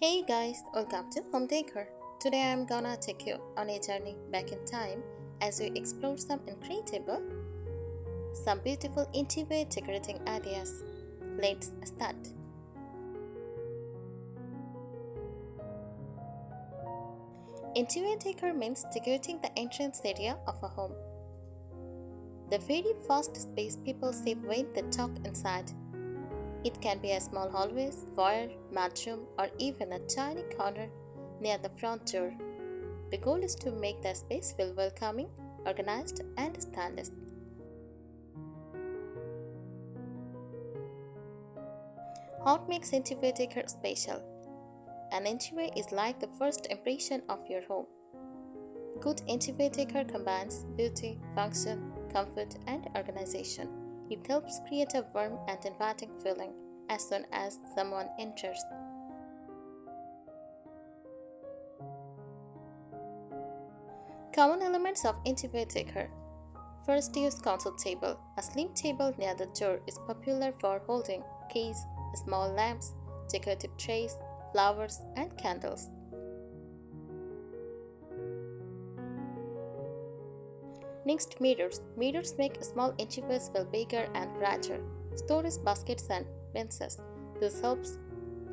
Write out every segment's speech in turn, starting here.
Hey guys, welcome to Home Decor. Today I'm gonna take you on a journey back in time as we explore some beautiful interior decorating ideas. Let's start. Interior decor means decorating the entrance area of a home. The very first space people see when they talk inside. It can be a small hallway, foyer, bedroom, or even a tiny corner near the front door. The goal is to make the space feel welcoming, organized, and stylish. What makes entryway decor special? An entryway is like the first impression of your home. Good entryway decor combines beauty, function, comfort, and organization. It helps create a warm and inviting feeling as soon as someone enters. Common elements of entryway decor. First, use console table. A slim table near the door is popular for holding keys, small lamps, decorative trays, flowers, and candles. Next, mirrors. Mirrors make small entryways feel bigger and brighter. Storage baskets and benches. This helps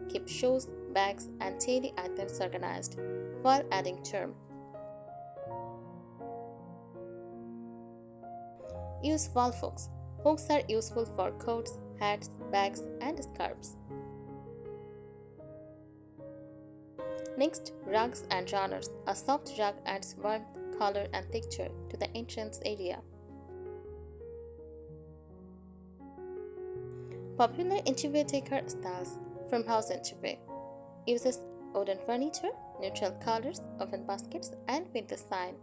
keep shoes, bags, and daily items organized while adding charm. Use wall hooks. Hooks are useful for coats, hats, bags, and scarves. Next, rugs and runners. A soft rug adds warmth, color, and texture to the entrance area. Popular entryway decor styles. From house entryway uses wooden furniture, neutral colors, open baskets, and window sign.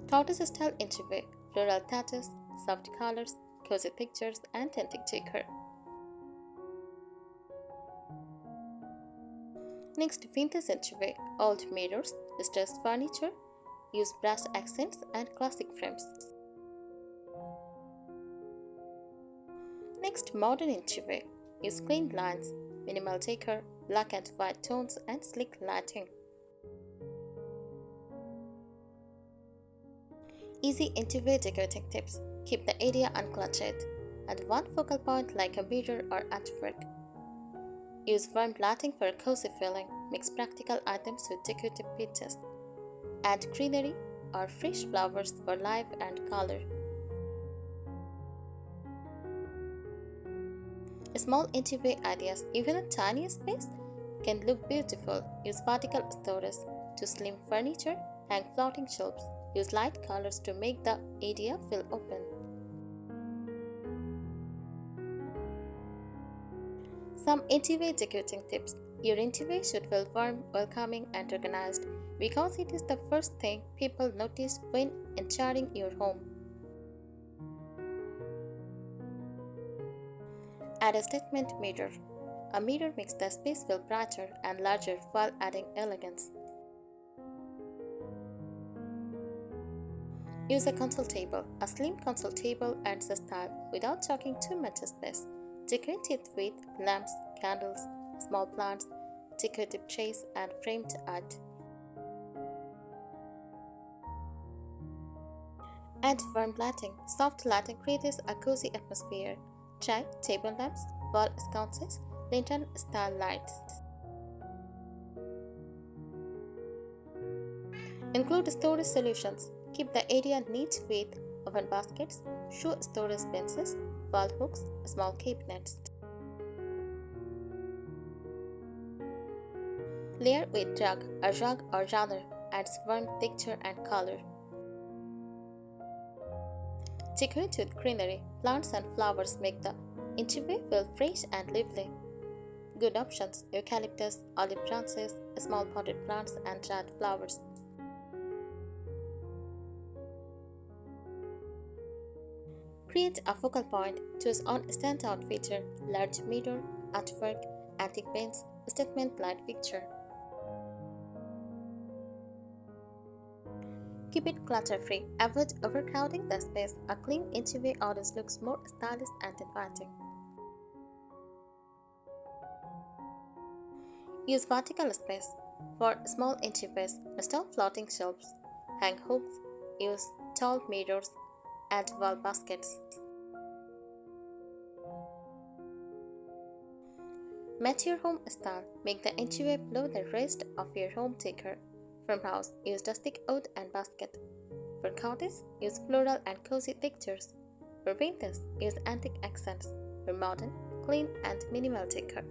Cottage style entryway, floral touches, soft colors, cozy pictures, and antique decor. Next, vintage entryway, old mirrors, distressed furniture, use brass accents and classic frames. Next, modern entryway, use clean lines, minimal decor, black and white tones, and sleek lighting. Easy entryway decorating tips. Keep the area uncluttered. Add one focal point like a mirror or artwork. Use warm lighting for a cozy feeling. Mix practical items with decorative pieces. Add greenery or fresh flowers for life and color. Small entryway ideas, even a tiny space, can look beautiful. Use vertical storage to slim furniture, hang floating shelves. Use light colors to make the area feel open. Some entryway decorating tips. Your entryway should feel warm, welcoming, and organized because it is the first thing people notice when entering your home. Add a statement mirror. A mirror makes the space feel brighter and larger while adding elegance. Use a console table. A slim console table adds a style without taking too much space. Decorate it with lamps, candles, small plants, decorative trays, and framed art. Add warm lighting. Soft lighting creates a cozy atmosphere. Try table lamps, wall sconces, lantern style lights. Include storage solutions. Keep the area neat with open baskets, shoe storage benches, wall hooks, small cabinets. Layer with rug. A rug or runner adds warmth, texture, and color. Decorate with greenery. Plants and flowers make the entryway feel fresh and lively. Good options: eucalyptus, olive branches, small potted plants, and dried flowers. Create a focal point. Choose one standout feature: large mirror, artwork, antique paints, statement light fixture. Keep it clutter-free. Avoid overcrowding the space. A clean entryway always looks more stylish and inviting. Use vertical space. For small entryways, install floating shelves, hang hooks, use tall mirrors, add wall baskets. Match your home style. Make the entryway flow the rest of your home decor. From house, use rustic wood and basket. For cottage, use floral and cozy textures. For windows, use antique accents. For modern, clean and minimal decor.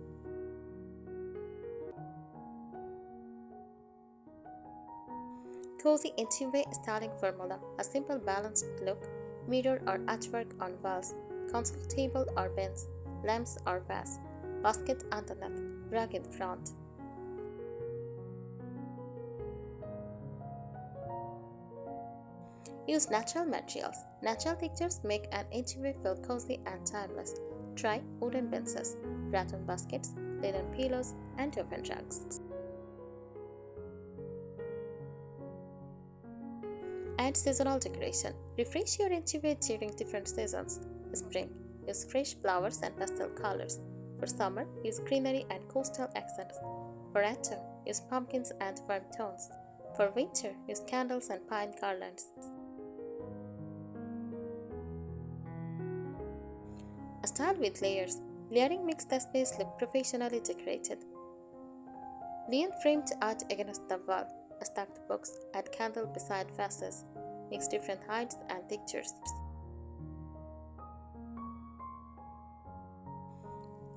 Cozy entryway styling formula: a simple balanced look, mirror or artwork on walls, console table or bench, lamps or vase, basket underneath, rug in front. Use natural materials. Natural textures make an entryway feel cozy and timeless. Try wooden benches, rattan baskets, linen pillows, and open rugs. Add seasonal decoration. Refresh your entryway during different seasons. Spring, use fresh flowers and pastel colors. For summer, use greenery and coastal accents. For autumn, use pumpkins and warm tones. For winter, use candles and pine garlands. Style with layers. Layering makes the space look professionally decorated. Lean framed art against the wall. Stacked books, add candle beside vases. Mix different heights and textures.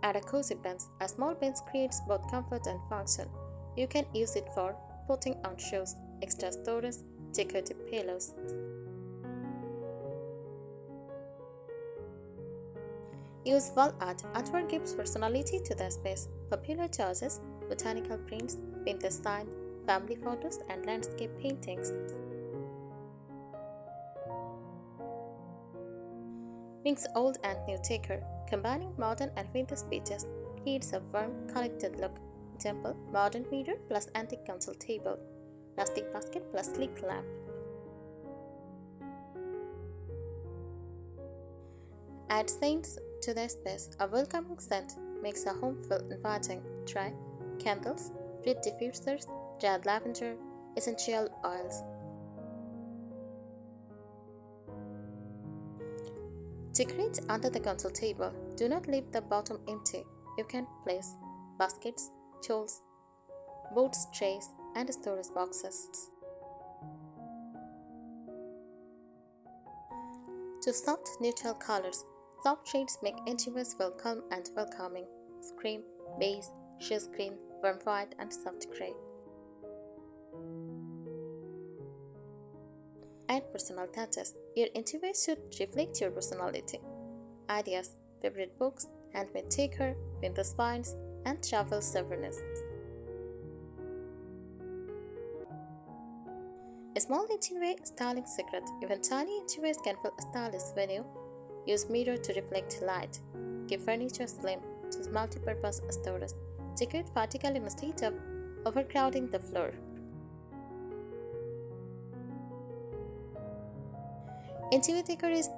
Add a cozy bench. A small bench creates both comfort and function. You can use it for putting on shoes, extra storage, decorative pillows. Use wall art. Artwork gives personality to the space. Popular choices: botanical prints, vintage signs, family photos, and landscape paintings. Mix old and new decor. Combining modern and vintage pieces creates a warm, connected look. Example: modern mirror plus antique console table, rustic basket plus sleek lamp. Add scents to the space. A welcoming scent makes a home feel inviting. Try candles, reed diffusers, dried lavender, essential oils. Decorate under the console table. Do not leave the bottom empty. You can place baskets, tools, boards, trays, and storage boxes. To soft, neutral colors. Soft shades make entryways feel calm and welcoming. Cream, beige, sheer green, warm white, and soft gray. Add personal touches. Your entryway should reflect your personality. Ideas: favorite books, handmade decor, vintage finds, and travel souvenirs. A small entryway styling secret. Even tiny entryways can feel stylish when you use mirror to reflect light. Keep furniture slim. Choose multi-purpose storage. Decorate vertically instead of overcrowding the floor. Entryway decor is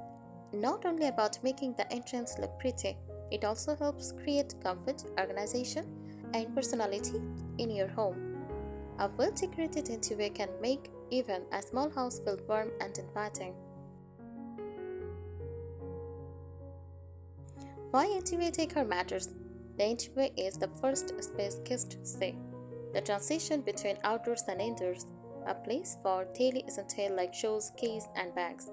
not only about making the entrance look pretty, it also helps create comfort, organization, and personality in your home. A well-decorated entryway can make even a small house feel warm and inviting. Why entryway decor matters? The entryway is the first space guests see, the transition between outdoors and indoors, a place for daily essentials like shoes, keys, and bags.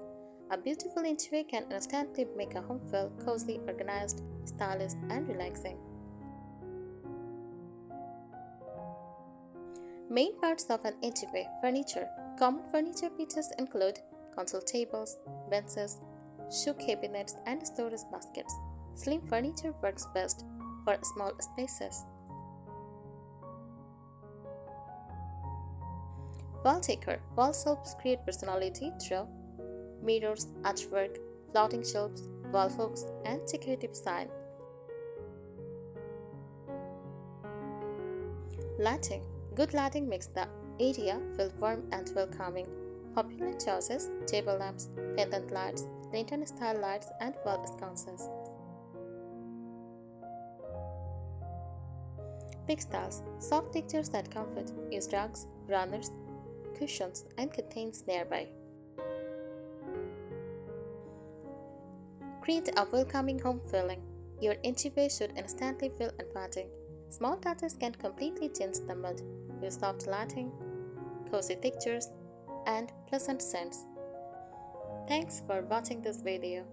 A beautiful entryway can instantly make a home feel cozy, organized, stylish, and relaxing. Main parts of an entryway: furniture. Common furniture pieces include console tables, benches, shoe cabinets, and storage baskets. Slim furniture works best for small spaces. Wall decor. Wall helps create personality through mirrors, artwork, floating shelves, wall hooks, and decorative sign. Lighting. Good lighting makes the area feel warm and welcoming. Popular choices: table lamps, pendant lights, lantern-style lights, and wall sconces. Pick styles, soft textures that comfort. Use rugs, runners, cushions, and curtains nearby. Create a welcoming home feeling. Your entryway should instantly feel inviting. Small touches can completely change the mood. Use soft lighting, cozy textures, and pleasant scents. Thanks for watching this video.